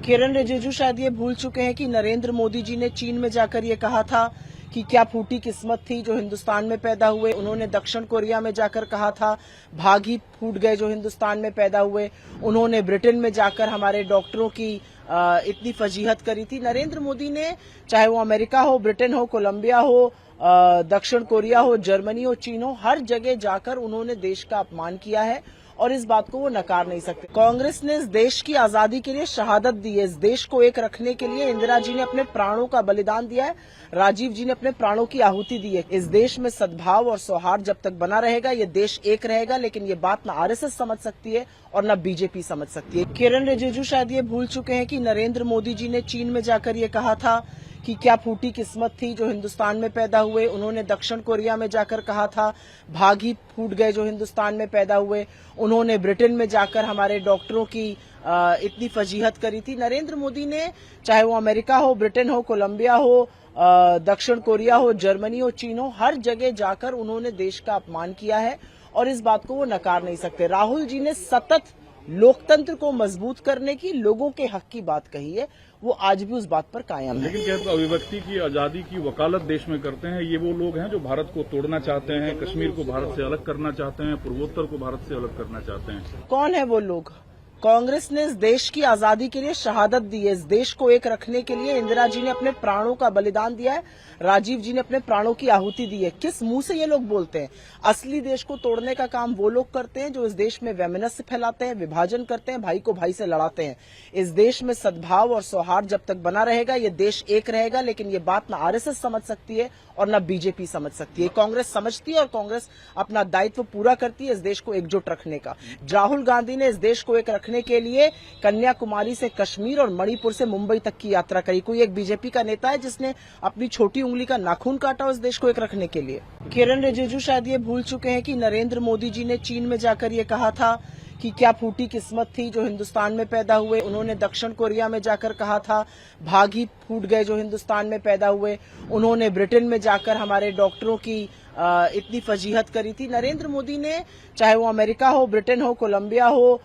किरण रिजिजू शायद ये भूल चुके हैं कि नरेंद्र मोदी जी ने चीन में जाकर ये कहा था कि क्या फूटी किस्मत थी जो हिंदुस्तान में पैदा हुए। उन्होंने दक्षिण कोरिया में जाकर कहा था भाग ही फूट गए जो हिंदुस्तान में पैदा हुए। उन्होंने ब्रिटेन में जाकर हमारे डॉक्टरों की इतनी फजीहत करी थी। नरेंद्र मोदी ने, चाहे वो अमेरिका हो, ब्रिटेन हो, कोलंबिया हो, दक्षिण कोरिया हो, जर्मनी हो, चीन हो, हर जगह जाकर उन्होंने देश का अपमान किया है और इस बात को वो नकार नहीं सकते। कांग्रेस ने इस देश की आजादी के लिए शहादत दी है। इस देश को एक रखने के लिए इंदिरा जी ने अपने प्राणों का बलिदान दिया है, राजीव जी ने अपने प्राणों की आहुति दी है। इस देश में सद्भाव और सौहार्द जब तक बना रहेगा ये देश एक रहेगा, लेकिन ये बात न आरएसएस समझ सकती है और न बीजेपी समझ सकती है। किरण रिजिजू शायद ये भूल चुके हैं कि नरेंद्र मोदी जी ने चीन में जाकर ये कहा था कि क्या फूटी किस्मत थी जो हिंदुस्तान में पैदा हुए। उन्होंने दक्षिण कोरिया में जाकर कहा था भाग ही फूट गए जो हिंदुस्तान में पैदा हुए। उन्होंने ब्रिटेन में जाकर हमारे डॉक्टरों की इतनी फजीहत करी थी। नरेंद्र मोदी ने, चाहे वो अमेरिका हो, ब्रिटेन हो, कोलंबिया हो, दक्षिण कोरिया हो, जर्मनी हो, चीन हो, हर जगह जाकर उन्होंने देश का अपमान किया है और इस बात को वो नकार नहीं सकते। राहुल जी ने सतत लोकतंत्र को मजबूत करने की, लोगों के हक की बात कही है, वो आज भी उस बात पर कायम है। लेकिन कहते अभिव्यक्ति की आजादी की वकालत देश में करते हैं, ये वो लोग हैं जो भारत को तोड़ना चाहते हैं, कश्मीर को भारत से अलग करना चाहते हैं, पूर्वोत्तर को भारत से अलग करना चाहते हैं। कौन है वो लोग? कांग्रेस ने इस देश की आजादी के लिए शहादत दी है। इस देश को एक रखने के लिए इंदिरा जी ने अपने प्राणों का बलिदान दिया है, राजीव जी ने अपने प्राणों की आहुति दी है। किस मुंह से ये लोग बोलते हैं? असली देश को तोड़ने का काम वो लोग करते हैं जो इस देश में वैमनस्य फैलाते हैं, विभाजन करते हैं, भाई को भाई से लड़ाते हैं। इस देश में सद्भाव और सौहार्द जब तक बना रहेगा ये देश एक रहेगा, लेकिन ये बात न आरएसएस समझ सकती है और न बीजेपी समझ सकती है। कांग्रेस समझती है और कांग्रेस अपना दायित्व पूरा करती है इस देश को एकजुट रखने का। राहुल गांधी ने इस देश को एक रखने के लिए कन्याकुमारी से कश्मीर और मणिपुर से मुंबई तक की यात्रा करी। कोई एक बीजेपी का नेता है जिसने अपनी छोटी उंगली का नाखून काटा इस देश को एक रखने के लिए? किरण रिजिजू शायद ये भूल चुके हैं कि नरेंद्र मोदी जी ने चीन में जाकर ये कहा था कि क्या फूटी किस्मत थी जो हिंदुस्तान में पैदा हुए। उन्होंने दक्षिण कोरिया में जाकर कहा था भाग ही फूट गए जो हिंदुस्तान में पैदा हुए। उन्होंने ब्रिटेन में जाकर हमारे डॉक्टरों की इतनी फजीहत करी थी। नरेंद्र मोदी ने, चाहे वो अमेरिका हो, ब्रिटेन हो, कोलंबिया हो,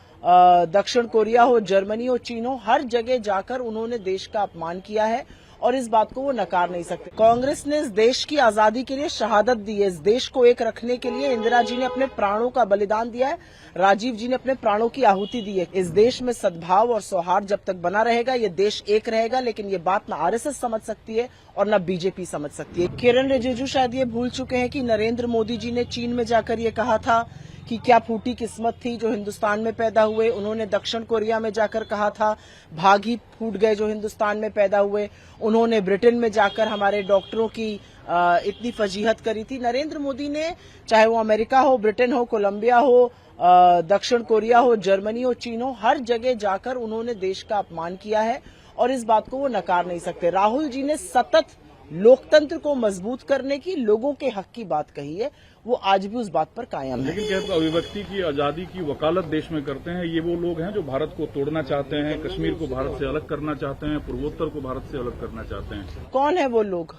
दक्षिण कोरिया हो, जर्मनी हो, चीन हो, हर जगह जाकर उन्होंने देश का अपमान किया है और इस बात को वो नकार नहीं सकते। कांग्रेस ने इस देश की आजादी के लिए शहादत दी है। इस देश को एक रखने के लिए इंदिरा जी ने अपने प्राणों का बलिदान दिया है, राजीव जी ने अपने प्राणों की आहुति दी है। इस देश में सद्भाव और सौहार्द जब तक बना रहेगा ये देश एक रहेगा, लेकिन ये बात न आरएसएस समझ सकती है और न बीजेपी समझ सकती है। किरण रिजिजू शायद ये भूल चुके हैं कि नरेंद्र मोदी जी ने चीन में जाकर ये कहा था कि क्या फूटी किस्मत थी जो हिंदुस्तान में पैदा हुए। उन्होंने दक्षिण कोरिया में जाकर कहा था भाग ही फूट गए जो हिंदुस्तान में पैदा हुए। उन्होंने ब्रिटेन में जाकर हमारे डॉक्टरों की इतनी फजीहत करी थी। नरेंद्र मोदी ने, चाहे वो अमेरिका हो, ब्रिटेन हो, कोलंबिया हो, दक्षिण कोरिया हो, जर्मनी हो, चीन हो, हर जगह जाकर उन्होंने देश का अपमान किया है और इस बात को वो नकार नहीं सकते। राहुल जी ने सतत लोकतंत्र को मजबूत करने की, लोगों के हक की बात कही है, वो आज भी उस बात पर कायम है। लेकिन कहते अभिव्यक्ति की आजादी की वकालत देश में करते हैं, ये वो लोग हैं जो भारत को तोड़ना चाहते हैं, कश्मीर को भारत से अलग करना चाहते हैं, पूर्वोत्तर को भारत से अलग करना चाहते हैं। कौन है वो लोग?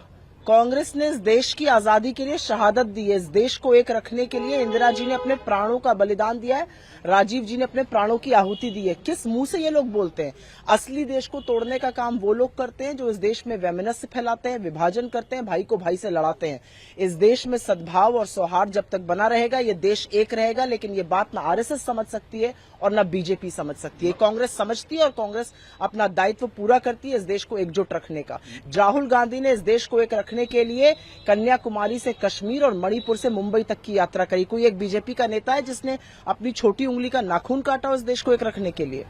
कांग्रेस ने इस देश की आजादी के लिए शहादत दी है। इस देश को एक रखने के लिए इंदिरा जी ने अपने प्राणों का बलिदान दिया है, राजीव जी ने अपने प्राणों की आहुति दी है। किस मुंह से ये लोग बोलते हैं? असली देश को तोड़ने का काम वो लोग करते हैं जो इस देश में वैमनस्य फैलाते हैं, विभाजन करते हैं, भाई को भाई से लड़ाते हैं। इस देश में सद्भाव और सौहार्द जब तक बना रहेगा ये देश एक रहेगा, लेकिन ये बात न आरएसएस समझ सकती है और न बीजेपी समझ सकती है। कांग्रेस समझती है और कांग्रेस अपना दायित्व पूरा करती है इस देश को एकजुट रखने का। राहुल गांधी ने इस देश को एक रखने के लिए कन्याकुमारी से कश्मीर और मणिपुर से मुंबई तक की यात्रा करी। कोई एक बीजेपी का नेता है जिसने अपनी छोटी उंगली का नाखून काटा इस देश को एक रखने के लिए?